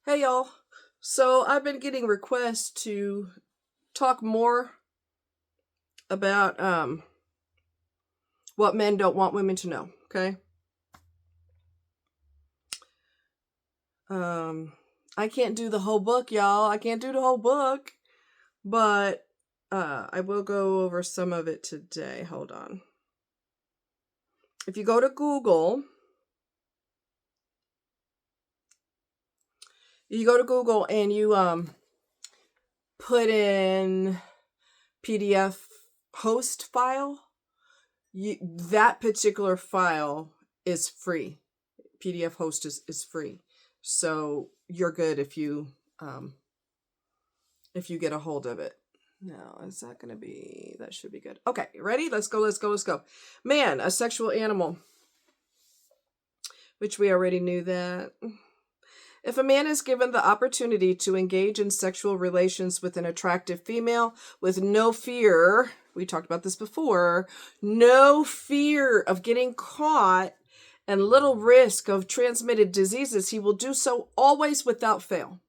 Hey y'all. So I've been getting requests to talk more about what men don't want women to know, okay? Um I can't do the whole book, y'all. I can't do the whole book, but I will go over some of it today. Hold on. If you go to Google, and you put in PDF host file, that particular file is free. PDF host is free. So you're good if you get a hold of it. Now, is that gonna be that should be good. Okay, ready? Let's go. Man, a sexual animal. Which we already knew that. If a man is given the opportunity to engage in sexual relations with an attractive female with no fear, we talked about this before, no fear of getting caught and little risk of transmitted diseases, he will do so always without fail.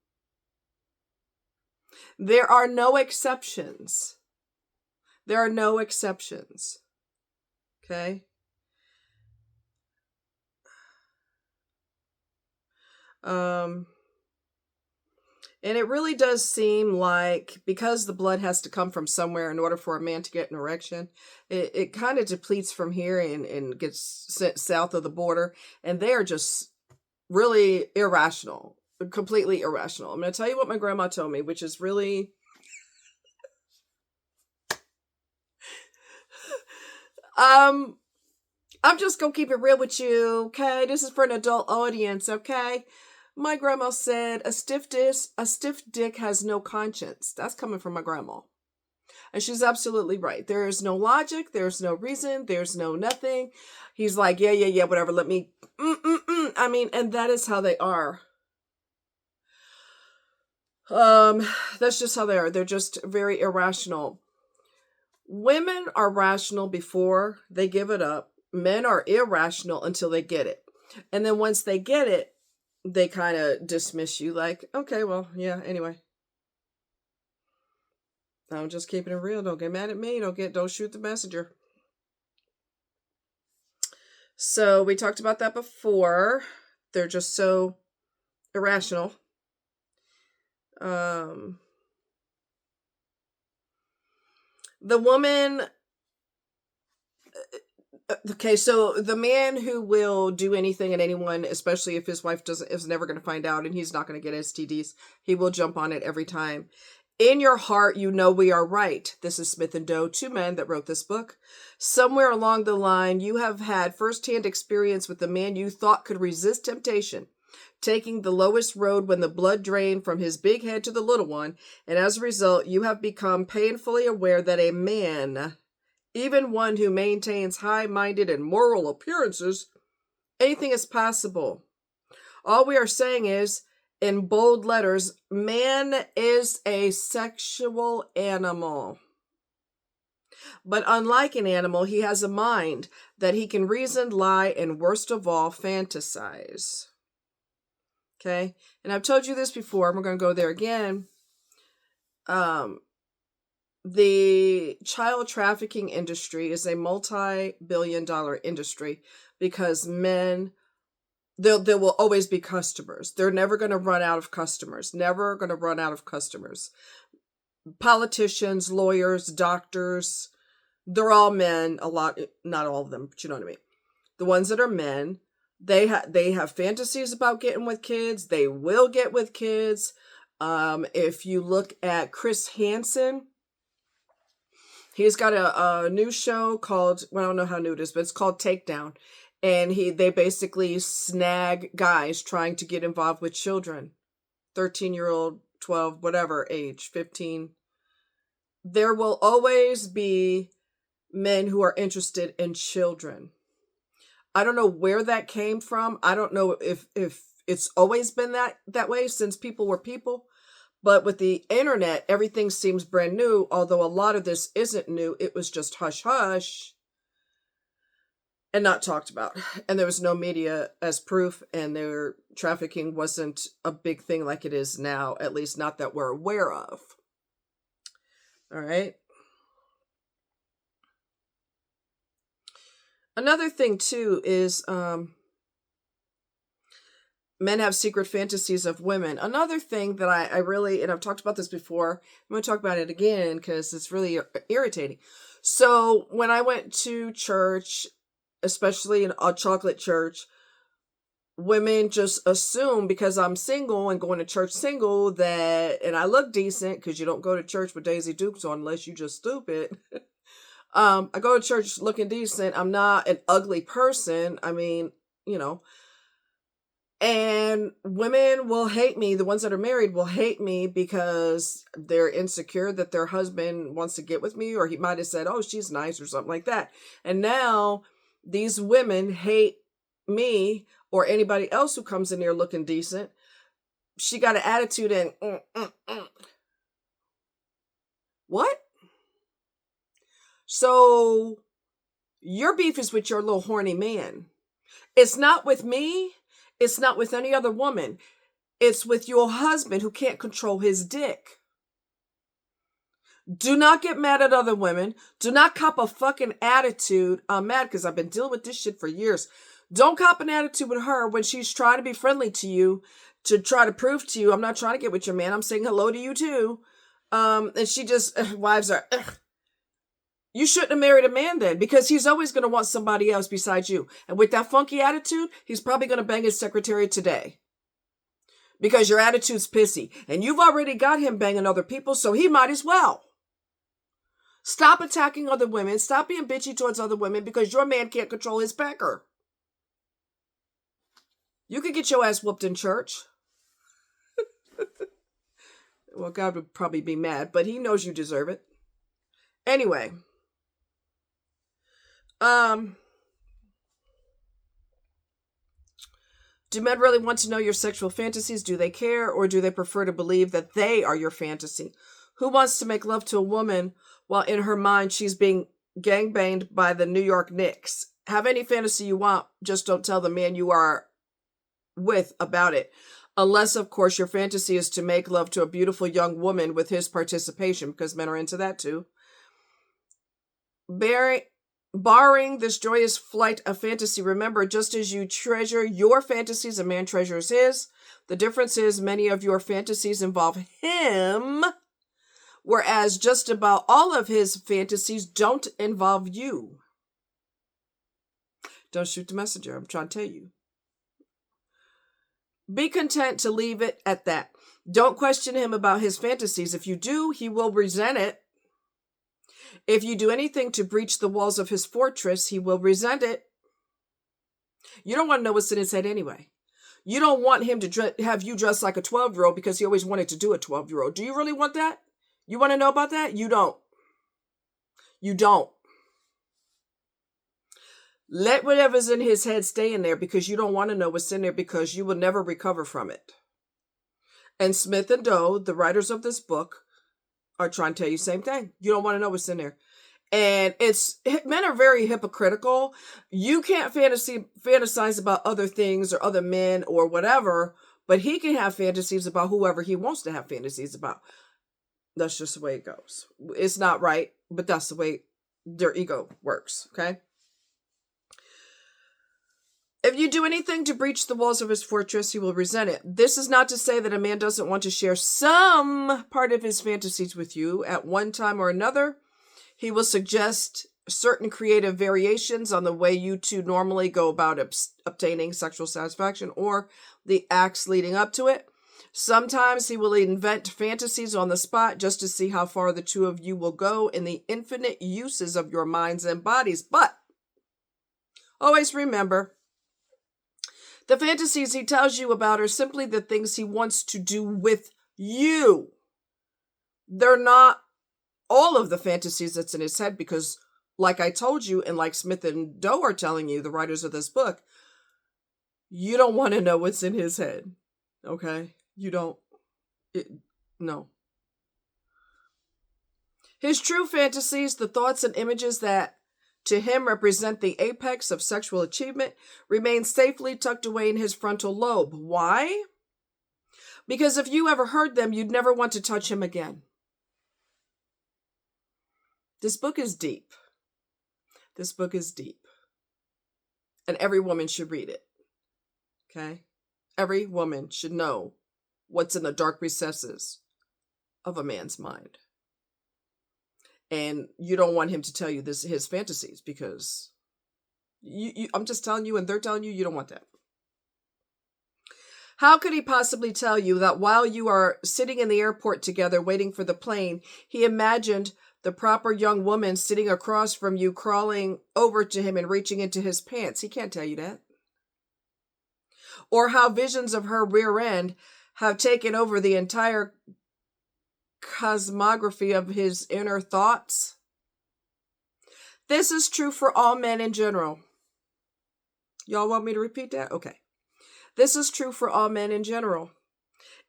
There are no exceptions. Okay? And it really does seem like because the blood has to come from somewhere in order for a man to get an erection, it kind of depletes from here and gets sent south of the border. And they are just really irrational, completely irrational. I'm going to tell you what my grandma told me, which is really... I'm just going to keep it real with you, okay? This is for an adult audience, okay? My grandma said a stiff dick has no conscience. That's coming from my grandma. And she's absolutely right. There is no logic. There's no reason. There's no nothing. He's like, yeah, whatever. Let me, I mean, and that is how they are. That's just how they are. They're just very irrational. Women are rational before they give it up. Men are irrational until they get it. And then once they get it, they kind of dismiss you like, okay, well, yeah, anyway. I'm just keeping it real. Don't get mad at me. Don't shoot the messenger. So we talked about that before. They're just so irrational. The woman... Okay, so the man who will do anything and anyone, especially if his wife is never going to find out and he's not going to get STDs, he will jump on it every time. In your heart, you know we are right. This is Smith and Doe, two men that wrote this book. Somewhere along the line, you have had firsthand experience with the man you thought could resist temptation, taking the lowest road when the blood drained from his big head to the little one, and as a result, you have become painfully aware that a man, even one who maintains high-minded and moral appearances, anything is possible. All we are saying is, in bold letters, man is a sexual animal. But unlike an animal, he has a mind that he can reason, lie, and worst of all, fantasize. Okay? And I've told you this before, and we're going to go there again. The child trafficking industry is a multi-billion-dollar industry because men, there will always be customers. They're never going to run out of customers. Never going to run out of customers. Politicians, lawyers, doctors, they're all men. A lot, not all of them, but you know what I mean. The ones that are men, they have fantasies about getting with kids. They will get with kids. If you look at Chris Hansen, he's got a new show called, well, I don't know how new it is, but it's called Takedown. And they basically snag guys trying to get involved with children. 13-year-old, 12, whatever age, 15. There will always be men who are interested in children. I don't know where that came from. I don't know if it's always been that way since people were people. But with the internet, everything seems brand new, although a lot of this isn't new. It was just hush hush. and not talked about. And there was no media as proof, and their trafficking wasn't a big thing like it is now, at least not that we're aware of. All right. Another thing too is men have secret fantasies of women. Another thing that I really, and I've talked about this before, I'm going to talk about it again because it's really irritating. So when I went to church, especially in a chocolate church, women just assume because I'm single and going to church single that, and I look decent because you don't go to church with Daisy Dukes on unless you just stupid. I go to church looking decent. I'm not an ugly person. I mean, you know, and women will hate me. The ones that are married will hate me because they're insecure that their husband wants to get with me, or he might have said, oh, she's nice or something like that. And now these women hate me or anybody else who comes in there looking decent. She got an attitude and what? So your beef is with your little horny man. It's not with me. It's not with any other woman. It's with your husband who can't control his dick. Do not get mad at other women. Do not cop a fucking attitude. I'm mad because I've been dealing with this shit for years. Don't cop an attitude with her when she's trying to be friendly to you, to try to prove to you, I'm not trying to get with your man. I'm saying hello to you too. And she just, wives are, you shouldn't have married a man then, because he's always going to want somebody else besides you. And with that funky attitude, he's probably going to bang his secretary today. Because your attitude's pissy. And you've already got him banging other people, so he might as well. Stop attacking other women. Stop being bitchy towards other women because your man can't control his pecker. You could get your ass whooped in church. Well, God would probably be mad, but he knows you deserve it. Anyway. Do men really want to know your sexual fantasies? Do they care, or do they prefer to believe that they are your fantasy? Who wants to make love to a woman while in her mind she's being gangbanged by the New York Knicks? Have any fantasy you want, just don't tell the man you are with about it. Unless, of course, your fantasy is to make love to a beautiful young woman with his participation, because men are into that too. Barring this joyous flight of fantasy, remember, just as you treasure your fantasies, a man treasures his. The difference is many of your fantasies involve him, whereas just about all of his fantasies don't involve you. Don't shoot the messenger. I'm trying to tell you. Be content to leave it at that. Don't question him about his fantasies. If you do, he will resent it. If you do anything to breach the walls of his fortress, he will resent it. You don't want to know what's in his head anyway. You don't want him to have you dressed like a 12-year-old because he always wanted to do a 12-year-old. Do you really want that? You want to know about that? You don't. You don't. Let whatever's in his head stay in there because you don't want to know what's in there because you will never recover from it. And Smith and Doe, the writers of this book, are trying to tell you the same thing. You don't want to know what's in there. And men are very hypocritical. You can't fantasize about other things or other men or whatever, but he can have fantasies about whoever he wants to have fantasies about. That's just the way it goes. It's not right, but that's the way their ego works, okay? If you do anything to breach the walls of his fortress, he will resent it. This is not to say that a man doesn't want to share some part of his fantasies with you at one time or another. He will suggest certain creative variations on the way you two normally go about obtaining sexual satisfaction or the acts leading up to it. Sometimes he will invent fantasies on the spot just to see how far the two of you will go in the infinite uses of your minds and bodies. But always remember, the fantasies he tells you about are simply the things he wants to do with you. They're not all of the fantasies that's in his head because, like I told you, and like Smith and Doe are telling you, the writers of this book, you don't want to know what's in his head. Okay? You don't. No. His true fantasies, the thoughts and images that to him represent the apex of sexual achievement, remain safely tucked away in his frontal lobe. Why? Because if you ever heard them, you'd never want to touch him again. This book is deep. This book is deep. And every woman should read it. Okay? Every woman should know what's in the dark recesses of a man's mind. And you don't want him to tell you his fantasies, because I'm just telling you and they're telling you don't want that. How could he possibly tell you that while you are sitting in the airport together waiting for the plane, he imagined the proper young woman sitting across from you crawling over to him and reaching into his pants? He can't tell you that. Or how visions of her rear end have taken over the entire cosmography of his inner thoughts. This is true for all men in general. Y'all want me to repeat that? Okay. This is true for all men in general.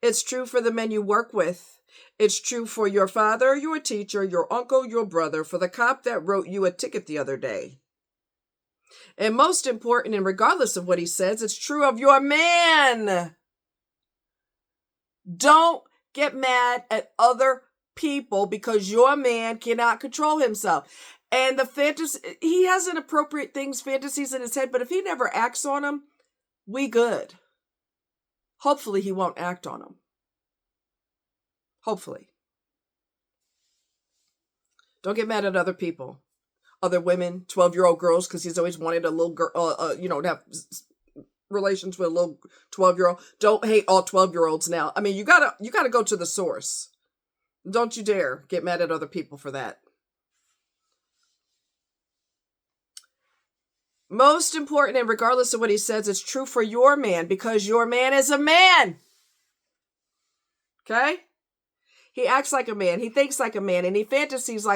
It's true for the men you work with. It's true for your father, your teacher, your uncle, your brother, for the cop that wrote you a ticket the other day. And most important, and regardless of what he says, it's true of your man. Don't get mad at other people because your man cannot control himself. And the fantasy, he has inappropriate fantasies in his head, but if he never acts on them, we good. Hopefully he won't act on them. Hopefully. Don't get mad at other people. Other women, 12-year-old girls, because he's always wanted a little girl, to have relations with a little 12-year-old. Don't hate all 12-year-olds now. I mean, you gotta go to the source. Don't you dare get mad at other people for that. Most important, and regardless of what he says, it's true for your man, because your man is a man. Okay? He acts like a man. He thinks like a man, and he fantasizes,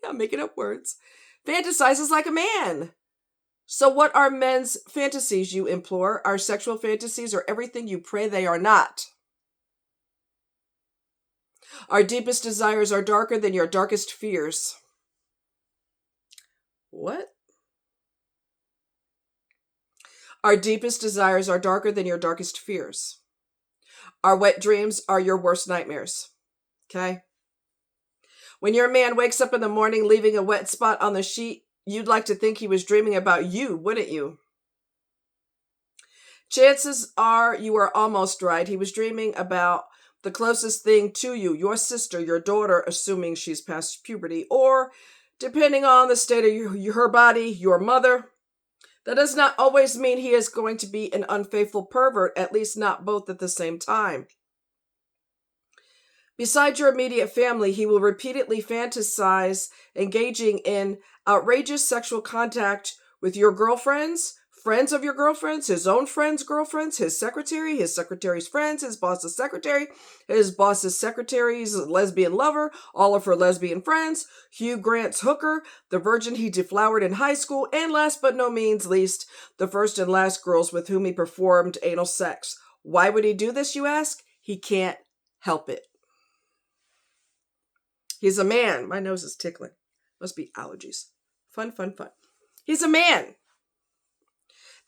I'm making up words. Fantasizes like a man. So what are men's fantasies, you implore? Are sexual fantasies or everything you pray they are not? Our deepest desires are darker than your darkest fears. What? Our deepest desires are darker than your darkest fears. Our wet dreams are your worst nightmares. Okay? When your man wakes up in the morning leaving a wet spot on the sheet, you'd like to think he was dreaming about you, wouldn't you? Chances are you are almost right. He was dreaming about the closest thing to you, your sister, your daughter, assuming she's past puberty, or, depending on the state of her body, your mother. That does not always mean he is going to be an unfaithful pervert, at least not both at the same time. Besides your immediate family, he will repeatedly fantasize engaging in outrageous sexual contact with your girlfriends, friends of your girlfriends, his own friends' girlfriends, his secretary's friends, his boss's secretary's lesbian lover, all of her lesbian friends, Hugh Grant's hooker, the virgin he deflowered in high school, and last but no means least, the first and last girls with whom he performed anal sex. Why would he do this, you ask? He can't help it. He's a man. My nose is tickling. Must be allergies. Fun. He's a man.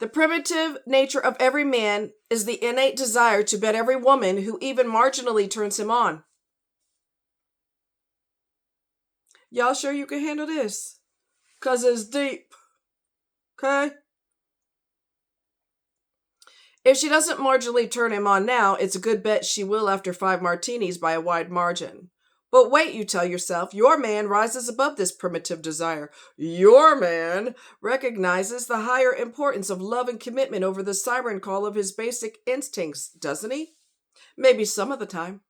The primitive nature of every man is the innate desire to bed every woman who even marginally turns him on. Y'all sure you can handle this? 'Cause it's deep. Okay? If she doesn't marginally turn him on now, it's a good bet she will after 5 martinis by a wide margin. But wait, you tell yourself, your man rises above this primitive desire. Your man recognizes the higher importance of love and commitment over the siren call of his basic instincts, doesn't he? Maybe some of the time.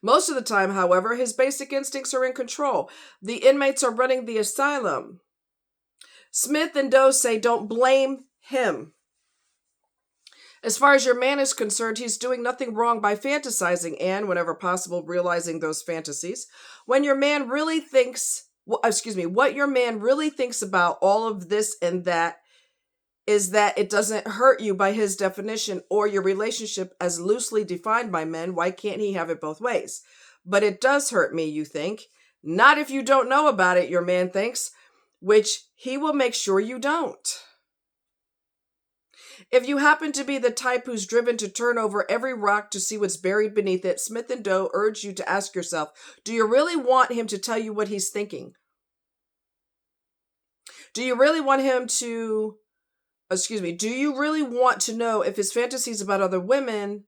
Most of the time, however, his basic instincts are in control. The inmates are running the asylum. Smith and Doe say don't blame him. As far as your man is concerned, he's doing nothing wrong by fantasizing and, whenever possible, realizing those fantasies. What your man really thinks about all of this and that is that it doesn't hurt you by his definition or your relationship as loosely defined by men. Why can't he have it both ways? But it does hurt me, you think. Not if you don't know about it, your man thinks, which he will make sure you don't. If you happen to be the type who's driven to turn over every rock to see what's buried beneath it, Smith and Doe urge you to ask yourself, do you really want him to tell you what he's thinking? Do you really want do you really want to know if his fantasies about other women,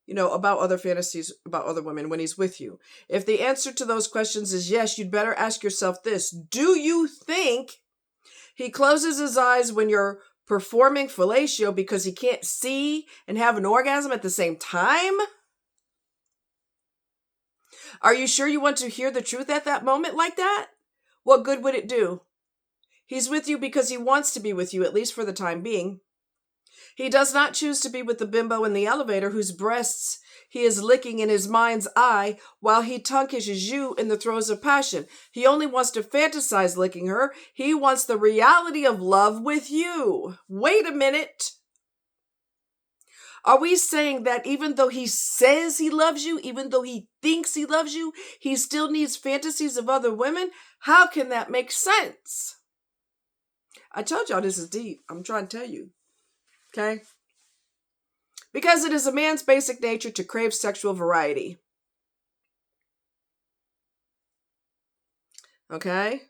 about other fantasies about other women when he's with you? If the answer to those questions is yes, you'd better ask yourself this. Do you think he closes his eyes when you're performing fellatio because he can't see and have an orgasm at the same time? Are you sure you want to hear the truth at that moment like that? What good would it do? He's with you because he wants to be with you, at least for the time being. He does not choose to be with the bimbo in the elevator whose breasts he is licking in his mind's eye while he tongue kisses you in the throes of passion. He only wants to fantasize licking her. He wants the reality of love with you. Wait a minute. Are we saying that even though he says he loves you, even though he thinks he loves you, he still needs fantasies of other women? How can that make sense? I told y'all this is deep. I'm trying to tell you. Okay? Because it is a man's basic nature to crave sexual variety. Okay?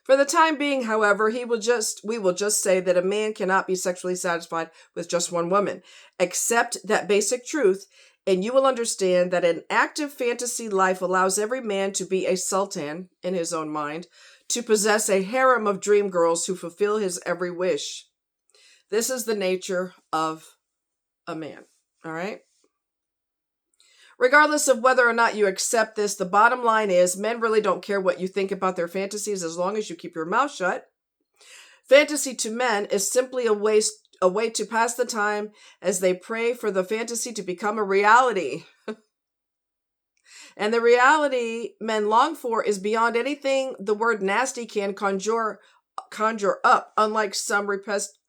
For the time being, however, we will just say that a man cannot be sexually satisfied with just one woman. Accept that basic truth, and you will understand that an active fantasy life allows every man to be a sultan in his own mind, to possess a harem of dream girls who fulfill his every wish. This is the nature of a man. All right? Regardless of whether or not you accept this, the bottom line is men really don't care what you think about their fantasies as long as you keep your mouth shut. Fantasy to men is simply a way to pass the time as they pray for the fantasy to become a reality. And the reality men long for is beyond anything the word nasty can conjure up, unlike some repressed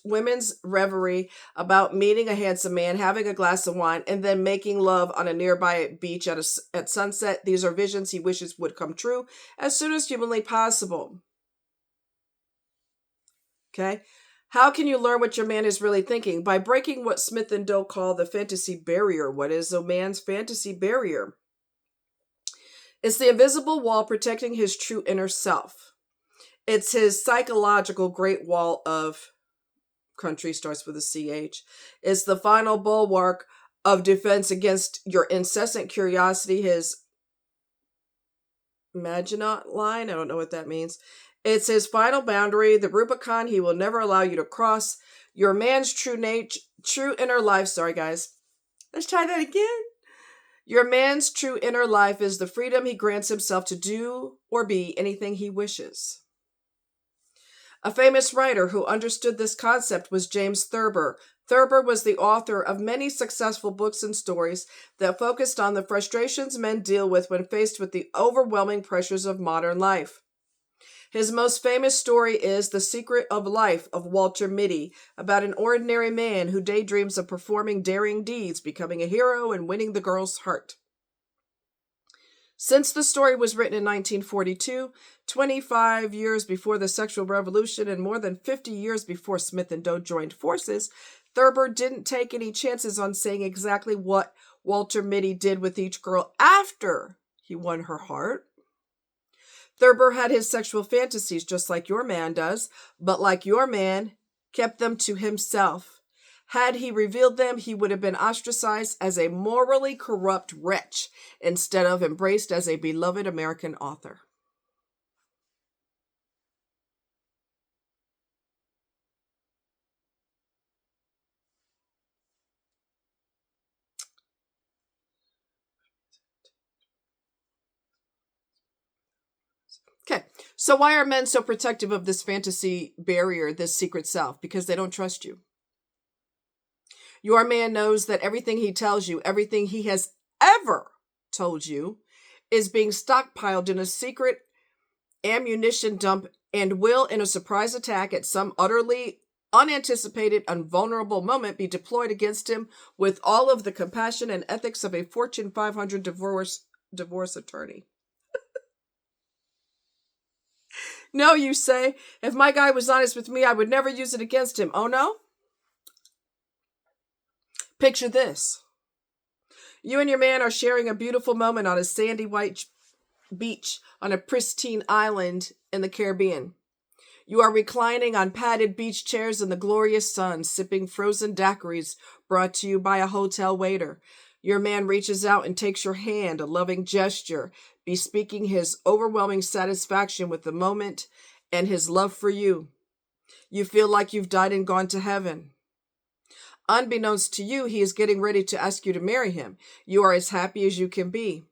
women's reverie about meeting a handsome man, having a glass of wine, and then making love on a nearby beach at sunset. These are visions he wishes would come true as soon as humanly possible. Okay? How can you learn what your man is really thinking? By breaking what Smith and Doe call the fantasy barrier. What is a man's fantasy barrier? It's the invisible wall protecting his true inner self. It's his psychological great wall of country, starts with a CH. It's the final bulwark of defense against your incessant curiosity, his Maginot line. I don't know what that means. It's his final boundary, the Rubicon he will never allow you to cross. Your man's true inner life. Sorry, guys. Let's try that again. Your man's true inner life is the freedom he grants himself to do or be anything he wishes. A famous writer who understood this concept was James Thurber. Thurber was the author of many successful books and stories that focused on the frustrations men deal with when faced with the overwhelming pressures of modern life. His most famous story is The Secret of Life of Walter Mitty, about an ordinary man who daydreams of performing daring deeds, becoming a hero, and winning the girl's heart. Since the story was written in 1942, 25 years before the sexual revolution and more than 50 years before Smith and Doe joined forces, Thurber didn't take any chances on saying exactly what Walter Mitty did with each girl after he won her heart. Thurber had his sexual fantasies just like your man does, but like your man, kept them to himself. Had he revealed them, he would have been ostracized as a morally corrupt wretch instead of embraced as a beloved American author. Okay, so why are men so protective of this fantasy barrier, this secret self? Because they don't trust you. Your man knows that everything he tells you, everything he has ever told you, is being stockpiled in a secret ammunition dump and will, in a surprise attack at some utterly unanticipated, unvulnerable moment be deployed against him with all of the compassion and ethics of a Fortune 500 divorce attorney. No, you say, if my guy was honest with me, I would never use it against him. Oh no? Picture this. You and your man are sharing a beautiful moment on a sandy white beach on a pristine island in the Caribbean. You are reclining on padded beach chairs in the glorious sun, sipping frozen daiquiris brought to you by a hotel waiter. Your man reaches out and takes your hand, a loving gesture, bespeaking his overwhelming satisfaction with the moment and his love for you. You feel like you've died and gone to heaven. Unbeknownst to you, he is getting ready to ask you to marry him. You are as happy as you can be.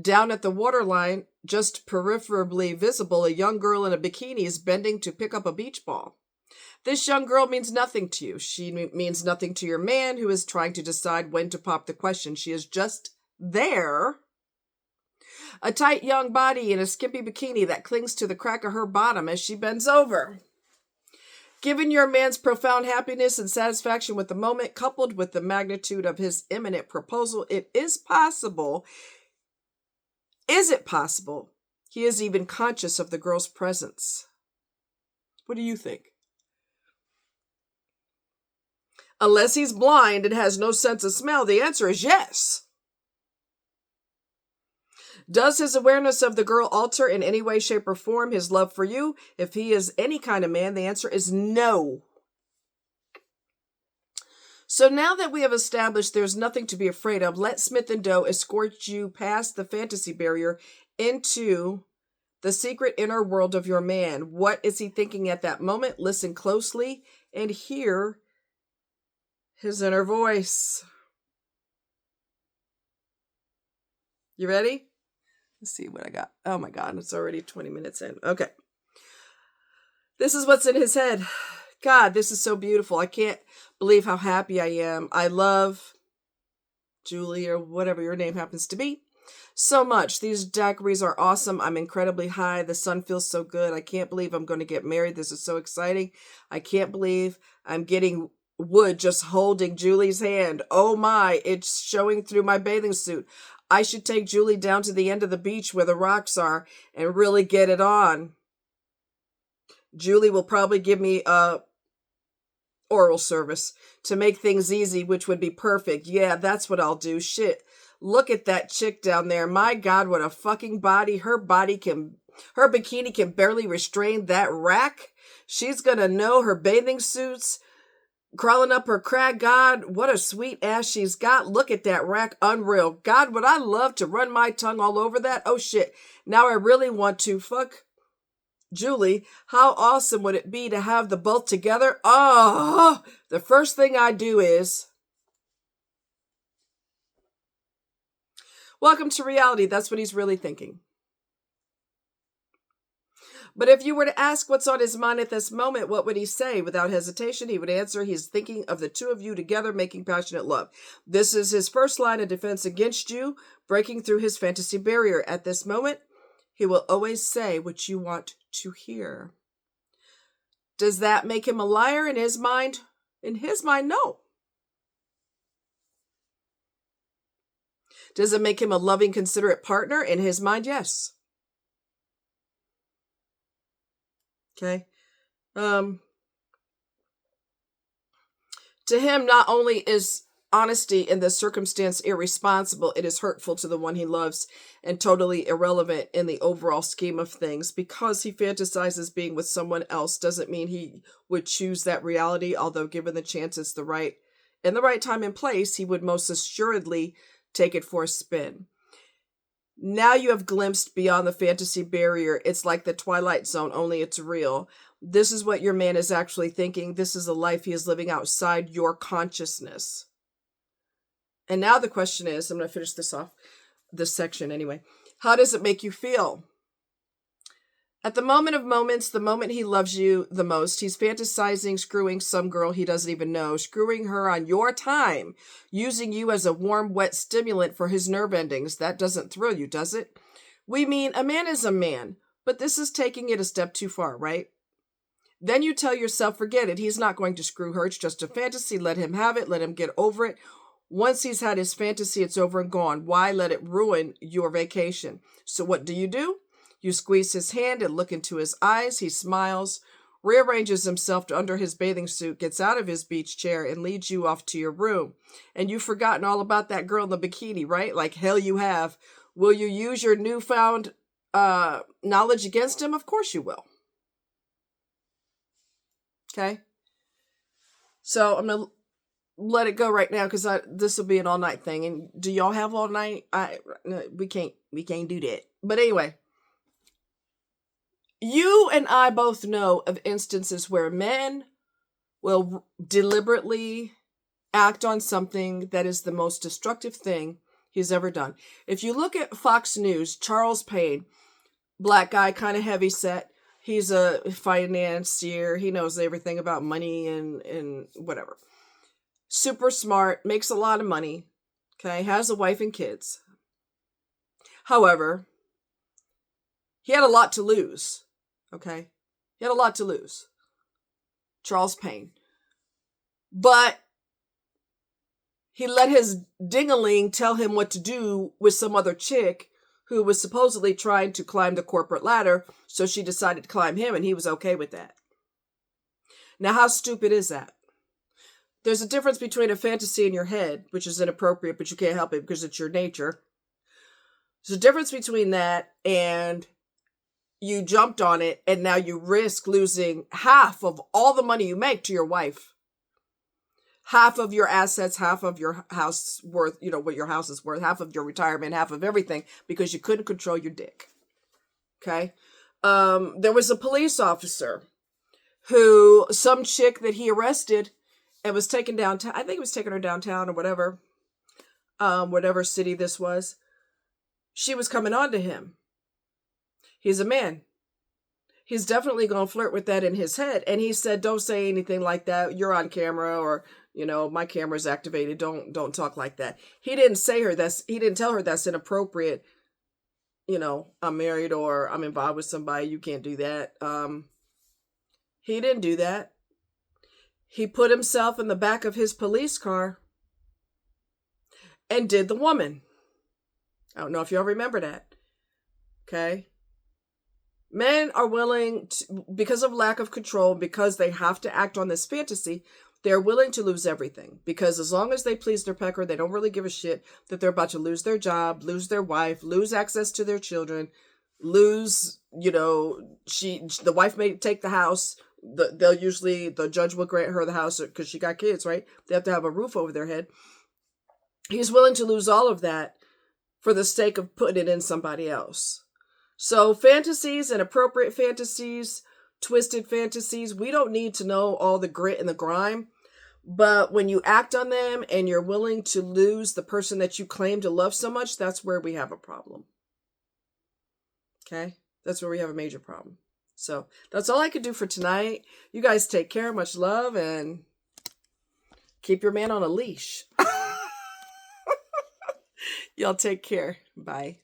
Down at the waterline, just peripherally visible, a young girl in a bikini is bending to pick up a beach ball. This young girl means nothing to you. She means nothing to your man, who is trying to decide when to pop the question. She is just there. A tight young body in a skimpy bikini that clings to the crack of her bottom as she bends over. Given your man's profound happiness and satisfaction with the moment, coupled with the magnitude of his imminent proposal, it is possible. Is it possible he is even conscious of the girl's presence? What do you think? Unless he's blind and has no sense of smell, the answer is yes. Does his awareness of the girl alter in any way, shape, or form his love for you? If he is any kind of man, the answer is no. So now that we have established there's nothing to be afraid of, let Smith & Doe escort you past the fantasy barrier into the secret inner world of your man. What is he thinking at that moment? Listen closely and hear his inner voice. You ready? Let's see what I got. Oh my God, it's already 20 minutes in. Okay. This is what's in his head. God, this is so beautiful. I can't believe how happy I am. I love Julie, or whatever your name happens to be, so much. These daiquiris are awesome. I'm incredibly high. The sun feels so good. I can't believe I'm going to get married. This is so exciting. I can't believe I'm getting wood just holding Julie's hand. Oh my, it's showing through my bathing suit. I should take Julie down to the end of the beach where the rocks are and really get it on. Julie will probably give me a oral service to make things easy, which would be perfect. Yeah, that's what I'll do. Shit. Look at that chick down there. My God, what a fucking body. Her bikini can barely restrain that rack. She's gonna know her bathing suits crawling up her crack. God, what a sweet ass she's got. Look at that rack. Unreal. God, would I love to run my tongue all over that? Oh shit. Now I really want to fuck Julie. How awesome would it be to have the both together? Oh, the first thing I do is welcome to reality. That's what he's really thinking. But if you were to ask what's on his mind at this moment, what would he say? Without hesitation, he would answer he's thinking of the two of you together making passionate love. This is his first line of defense against you, breaking through his fantasy barrier. At this moment, he will always say what you want to hear. Does that make him a liar in his mind? In his mind, no. Does it make him a loving, considerate partner? In his mind, yes. Okay. To him, not only is honesty in this circumstance irresponsible, it is hurtful to the one he loves and totally irrelevant in the overall scheme of things. Because he fantasizes being with someone else doesn't mean he would choose that reality, although given the chance it's the right time and place, he would most assuredly take it for a spin. Now you have glimpsed beyond the fantasy barrier. It's like the Twilight Zone, only it's real. This is what your man is actually thinking. This is a life he is living outside your consciousness. And now the question is, I'm going to finish this section anyway. How does it make you feel? At the moment of moments, the moment he loves you the most, he's fantasizing screwing some girl he doesn't even know, screwing her on your time, using you as a warm, wet stimulant for his nerve endings. That doesn't thrill you, does it? We mean a man is a man, but this is taking it a step too far, right? Then you tell yourself, forget it. He's not going to screw her. It's just a fantasy. Let him have it. Let him get over it. Once he's had his fantasy, it's over and gone. Why let it ruin your vacation? So what do? You squeeze his hand and look into his eyes. He smiles, rearranges himself to under his bathing suit, gets out of his beach chair, and leads you off to your room. And you've forgotten all about that girl in the bikini, right? Like hell you have. Will you use your newfound knowledge against him? Of course you will. Okay? So I'm going to let it go right now because this will be an all night thing. And do y'all have all night? We can't do that. But anyway, you and I both know of instances where men will deliberately act on something that is the most destructive thing he's ever done. If you look at Fox News, Charles Payne, black guy, kind of heavy set. He's a financier. He knows everything about money and whatever. Super smart, makes a lot of money. Okay, has a wife and kids. However, he had a lot to lose. Okay, he had a lot to lose. Charles Payne. But he let his ding-a-ling tell him what to do with some other chick who was supposedly trying to climb the corporate ladder, so she decided to climb him, and he was okay with that. Now, how stupid is that? There's a difference between a fantasy in your head, which is inappropriate, but you can't help it because it's your nature. There's a difference between that and you jumped on it, and now you risk losing half of all the money you make to your wife. Half of your assets, half of your house worth, what your house is worth, half of your retirement, half of everything, because you couldn't control your dick. Okay? There was a police officer who, some chick that he arrested and was taken downtown, I think he was taking her downtown or whatever city this was. She was coming on to him. He's a man. He's definitely going to flirt with that in his head. And he said, don't say anything like that. You're on camera, or, my camera's activated. Don't talk like that. He didn't he didn't tell her that's inappropriate. I'm married or I'm involved with somebody. You can't do that. He didn't do that. He put himself in the back of his police car and did the woman. I don't know if y'all remember that. Okay. Men are willing to, because of lack of control, because they have to act on this fantasy, they're willing to lose everything. Because as long as they please their pecker, they don't really give a shit that they're about to lose their job, lose their wife, lose access to their children, lose, the wife may take the house. The judge will grant her the house because she got kids, right? They have to have a roof over their head. He's willing to lose all of that for the sake of putting it in somebody else. So fantasies, inappropriate fantasies, twisted fantasies, we don't need to know all the grit and the grime. But when you act on them and you're willing to lose the person that you claim to love so much, that's where we have a problem. Okay? That's where we have a major problem. So that's all I could do for tonight. You guys take care. Much love, and keep your man on a leash. Y'all take care. Bye.